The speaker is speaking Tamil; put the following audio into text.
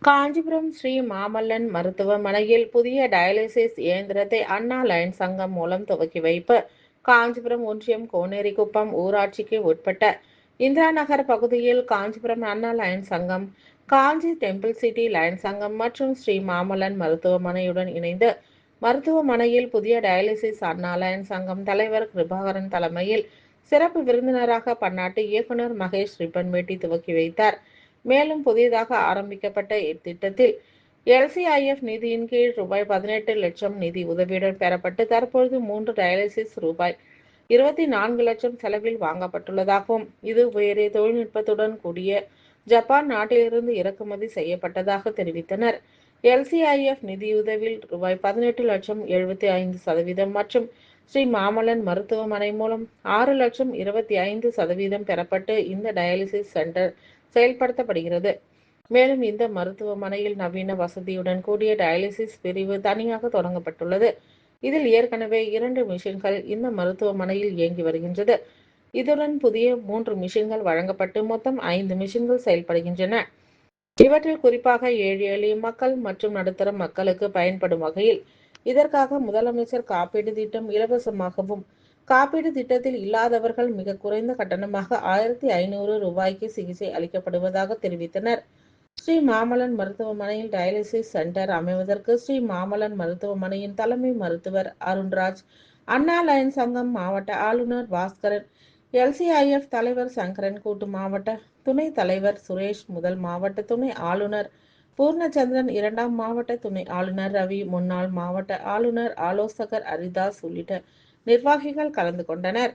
காஞ்சிபுரம் ஸ்ரீ மாமல்லன் மருத்துவமனையில் புதிய டயாலிசிஸ் இயந்திரத்தை அண்ணா லயன் சங்கம் மூலம் துவக்கி வைப்பு. காஞ்சிபுரம் ஒன்றியம் கோனேரிக்குப்பம் ஊராட்சிக்கு உட்பட்ட இந்திரா நகர் பகுதியில் காஞ்சிபுரம் அண்ணா லயன் சங்கம், காஞ்சி டெம்பிள் சிட்டி லயன் சங்கம் மற்றும் ஸ்ரீ மாமல்லன் மருத்துவமனையுடன் இணைந்து மருத்துவமனையில் புதிய டயாலிசிஸ் அண்ணா லயன் சங்கம் தலைவர் கிருபாகரன் தலைமையில் சிறப்பு விருந்தினராக பன்னாட்டு இயக்குனர் மகேஷ் ரிப்பன் வெட்டி துவக்கி வைத்தார். மேலும் புதிதாக ஆரம்பிக்கப்பட்ட இத்திட்டத்தில் LCIF நிதியின் கீழ் ரூபாய் 18 லட்சம் நிதி உதவியுடன் பெறப்பட்டு தற்பொழுது 3 டயாலிசிஸ் ரூபாய் 24 லட்சம் செலவில் வாங்கப்பட்டுள்ளதாகவும், இது உயரிய தொழில்நுட்பத்துடன் கூடிய ஜப்பான் நாட்டிலிருந்து இறக்குமதி செய்யப்பட்டதாக தெரிவித்தனர். LCIF நிதியுதவியில் ரூபாய் 18 லட்சம் 75% மற்றும் ஸ்ரீ மாமல்லன் மருத்துவமனை மூலம் 6 லட்சம் 25% பெறப்பட்டு இந்த டயாலிசிஸ் சென்டர் செயல்படுத்தப்படுகிறது. மேலும் இந்த மருத்துவமனையில் நவீன வசதியுடன் கூடிய டயாலிசிஸ் பிரிவு தனியாக தொடங்கப்பட்டுள்ளது. இதில் ஏற்கனவே 2 மிஷின்கள் இந்த மருத்துவமனையில் இயங்கி வருகின்றது. இதுடன் புதிய 3 மிஷின்கள் வழங்கப்பட்டு மொத்தம் 5 மிஷின்கள் செயல்படுகின்றன. இவற்றில் குறிப்பாக ஏழை எளிய மக்கள் மற்றும் நடுத்தர மக்களுக்கு பயன்படும் வகையில் இதற்காக முதலமைச்சர் காப்பீடு திட்டம் இலவசமாகவும், காப்பீடு திட்டத்தில் இல்லாதவர்கள் மிக குறைந்த கட்டணமாக 1500 ரூபாய்க்கு சிகிச்சை அளிக்கப்படுவதாக தெரிவித்தனர். ஸ்ரீ மாமல்லன் மருத்துவமனையில் டயாலிசிஸ் சென்டர் அமைவதற்கு ஸ்ரீ மாமல்லன் மருத்துவமனையின் தலைமை மருத்துவர் அருண்ராஜ், அண்ணா லயன் சங்கம் மாவட்ட ஆளுநர் பாஸ்கரன், LCIF தலைவர் சங்கரன், கூட்டு மாவட்ட துணை தலைவர் சுரேஷ், முதல் மாவட்ட துணை ஆளுநர் பூர்ணச்சந்திரன், 2ஆம் மாவட்ட துணை ஆளுநர் ரவி, முன்னாள் மாவட்ட ஆளுநர் ஆலோசகர் ஹரிதாஸ் உள்ளிட்ட நிர்வாகிகள் கலந்து கொண்டனர்.